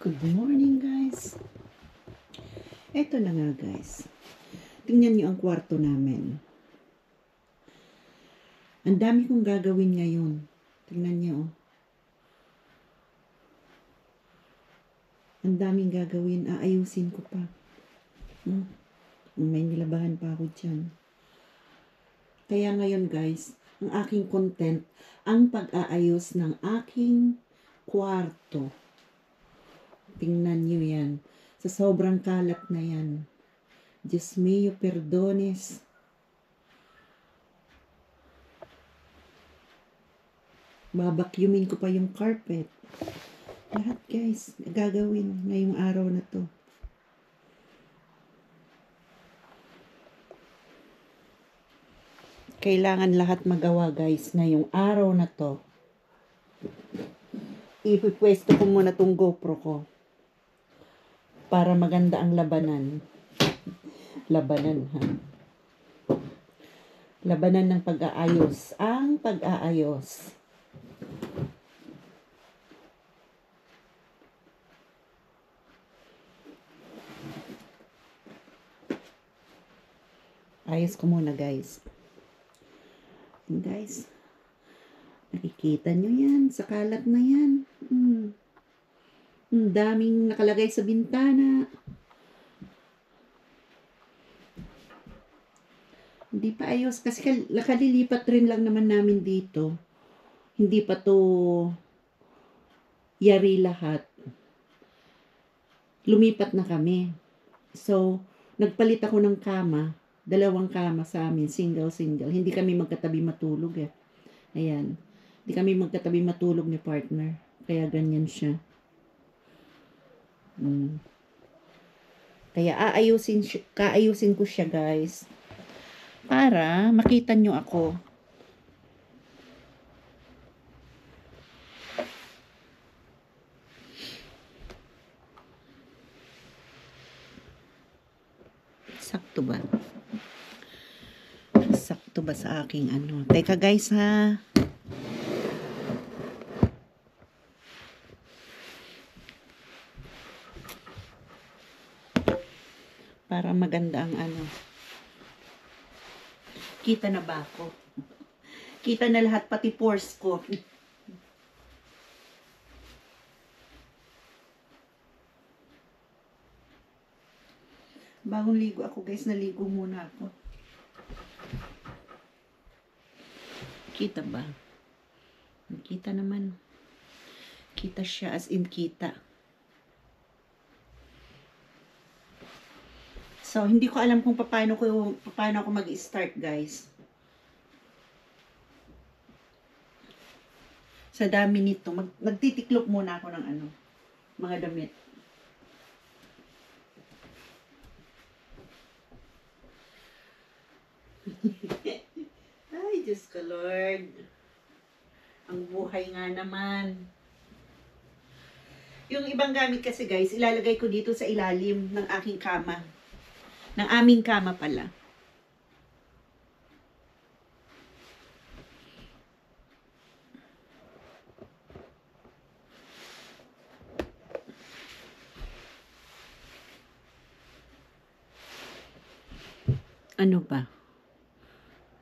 Good morning guys. Eto na nga guys. Tingnan niyo ang kwarto namin. Ang dami kong gagawin ngayon. Tingnan niyo oh. Ang daming gagawin. Aayusin ko pa. May nilabahan pa ako dyan. Kaya ngayon guys, ang aking content, ang pag-aayos ng aking kwarto. Tingnan niyo yan. Sa sobrang kalat na yan. Diyos mio, perdones. Babakyumin ko pa yung carpet. Lahat guys, gagawin ngayong araw na to. Kailangan lahat magawa guys ngayong araw na to. Ipipwesto ko muna tong GoPro ko. Para maganda ang labanan. Labanan ha. Labanan ng pag-aayos. Ang pag-aayos. Ayos ko muna guys. Guys, nakikita nyo yan. Sa kalat na yan. Ang daming nakalagay sa bintana. Hindi pa ayos. Kasi nakalilipat rin lang naman namin dito. Hindi pa to yari lahat. Lumipat na kami. So, nagpalit ako ng kama. 2 kama sa amin. Single. Hindi kami magkatabi matulog eh. Ayan. Hindi kami magkatabi matulog ni partner. Kaya ganyan siya. Kaya kaayusin ko siya guys. Para makita nyo ako. Sakto ba? Sakto ba sa aking ano? Teka guys ha. Para maganda ang ano. Kita na ba ako? Kita na lahat pati pores ko. Bagong ligo ako guys. Naligo muna ako. Kita ba? Kita naman. Kita siya as in kita. So, hindi ko alam kung paano ako mag-start, guys. Sa dami nito, magtitiklop muna ako ng ano, mga damit. Ay, Diyos ko, Lord. Ang buhay nga naman. Yung ibang gamit kasi, guys, ilalagay ko dito sa ilalim ng aking kama. Ng aming kama pala. Ano ba?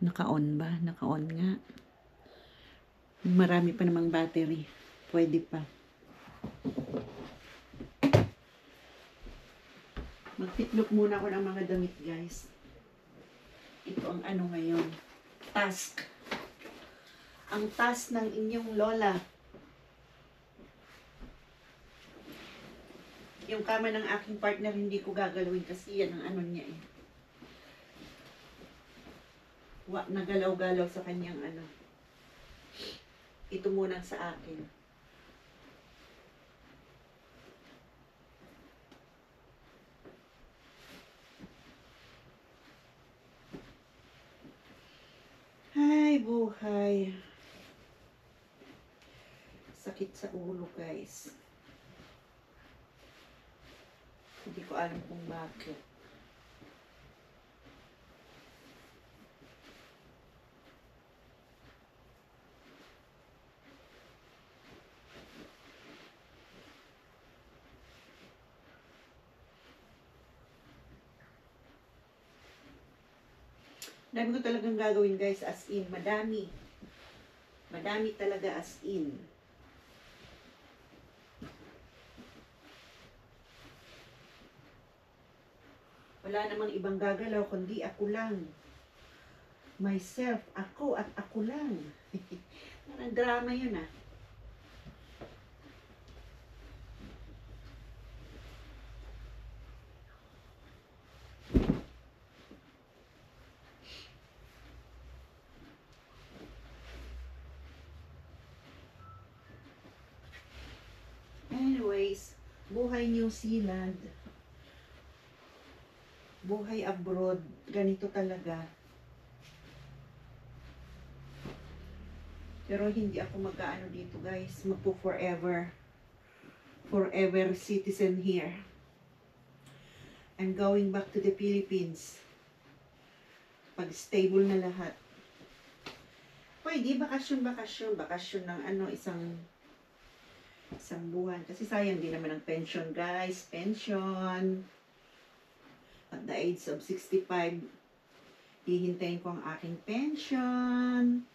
Naka-on ba? Naka-on nga. Marami pa namang battery. Pwede pa. Magtiklop muna ako ng mga damit, guys. Ito ang ano ngayon. Task. Ang task ng inyong lola. Yung kama ng aking partner, hindi ko gagalawin kasi yan ang ano niya eh. Nagalaw-galaw sa kanyang ano. Ito muna sa akin. Ay, buhay. Sakit sa ulo, guys. Hindi ko alam kung bakit. Dami ko talagang gagawin guys, as in, madami. Madami talaga as in. Wala namang ibang gagalaw, kundi ako lang. Myself, ako at ako lang. Parang drama yun ah. Anyways, buhay New Zealand, buhay abroad, ganito talaga. Pero hindi ako mag-aano dito guys, magpo-forever. Forever citizen here. I'm going back to the Philippines. Pag stable na lahat. Pwede, bakasyon. Bakasyon ng ano, isang buwan. Kasi sayang din naman ang pension guys. Pension. At the age of 65, hihintayin ko ang aking pension.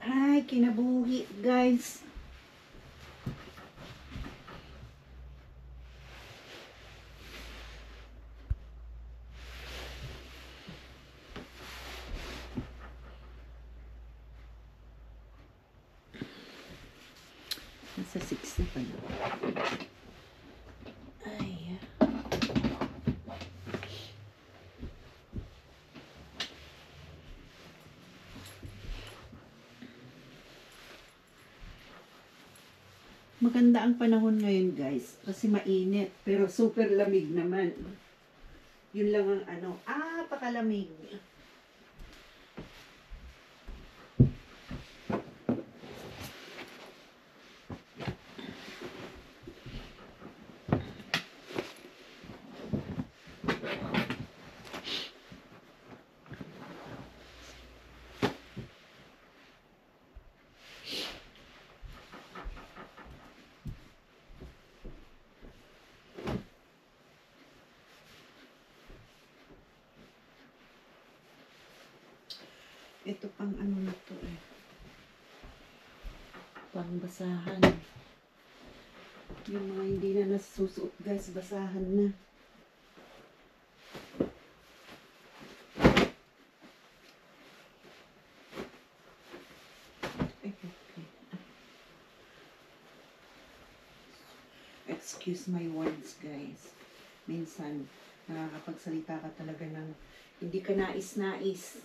Ay, kinabuhi guys. Nasa 6 na pala. Ay. Maganda ang panahon ngayon guys. Kasi mainit. Pero super lamig naman. Yun lang ang ano. Pakalamig. Ito pang ano na to eh. Pang basahan. Yung mga hindi na nasusuot guys, basahan na. Excuse my words guys. Minsan, nakakapagsalita ka talaga ng hindi ka nais-nais.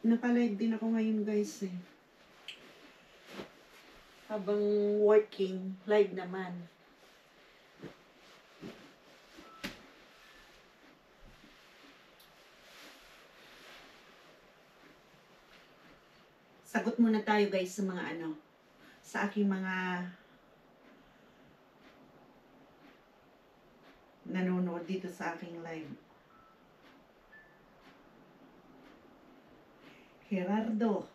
Naka-live din ako ngayon guys eh. Habang working, live naman. Sagot muna tayo guys sa mga ano, sa aking mga nanonood dito sa aking live. Gerardo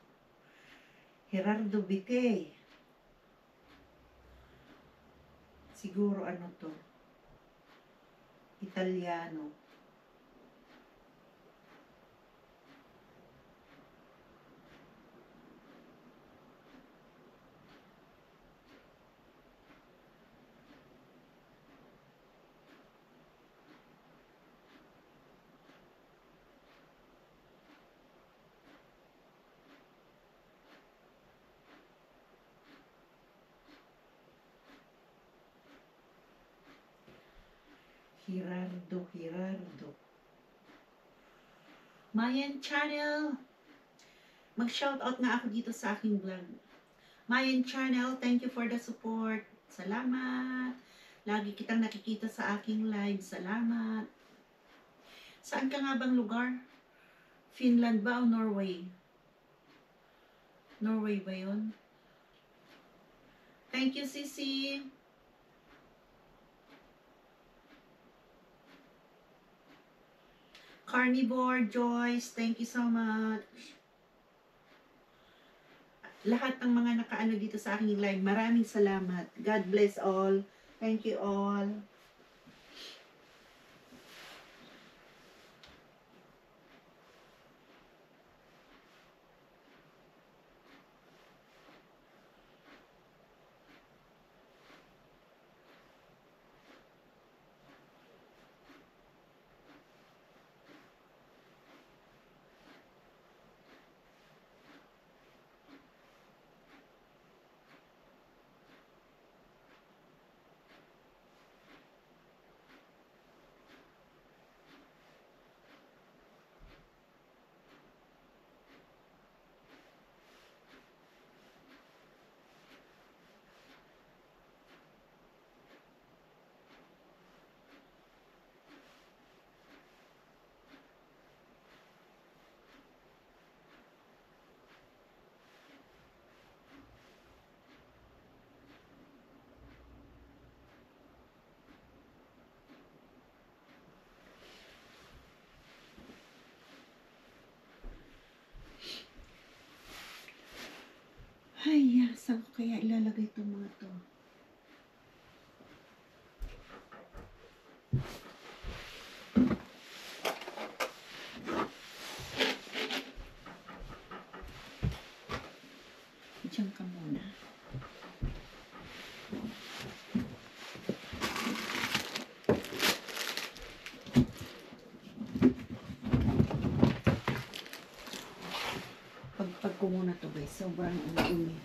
Bite. Siguro ano to? Italiano. Hirardo. Mayan Channel. Mag-shoutout nga ako dito sa aking vlog. Mayan Channel, thank you for the support. Salamat. Lagi kitang nakikita sa aking live. Salamat. Saan ka nga bang lugar? Finland ba o Norway? Norway ba yun? Thank you, Sisi. Carnivore, Joyce, thank you so much. Lahat ng mga nakaano dito sa aking live, maraming salamat. God bless all. Thank you all. Ay, saan ko kaya ilalagay itong mga to? Diyan ka muna. Pagpag ko muna to guys, sobrang umi.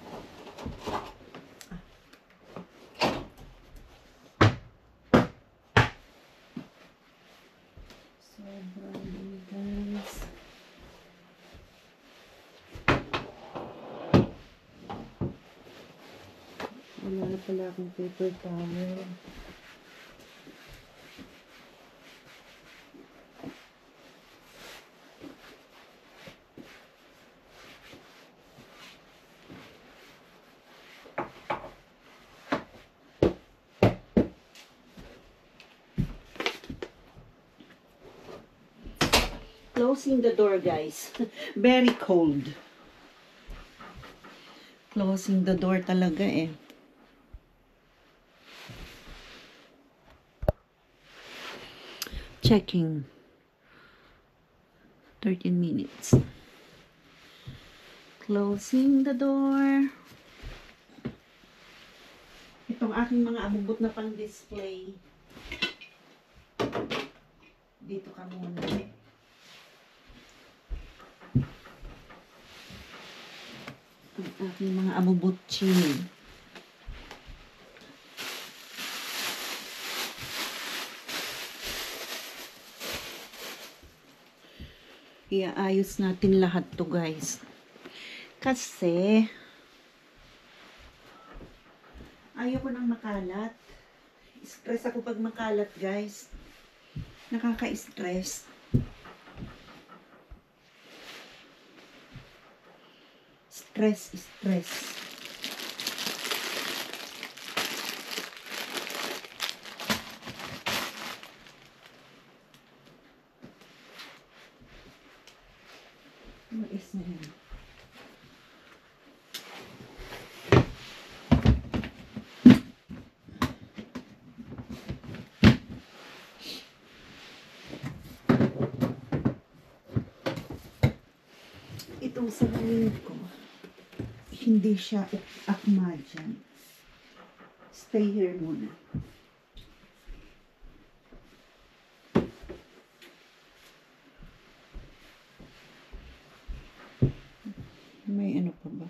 Sobrang umi guys. Wala na pala akong paper towel. Closing the door, guys. Very cold. Closing the door talaga eh. Checking. 13 minutes. Closing the door. Itong aking mga abubot na pang display. Dito ka muna. Ang aking mga abubot chin. Iaayos natin lahat to guys. Kasi ayoko nang makalat. Stress ako pag makalat guys. Nakaka-stress. Stress. Mais na yan. Itong salamin ko, hindi siya akma dyan. Stay here muna. May ano pa ba?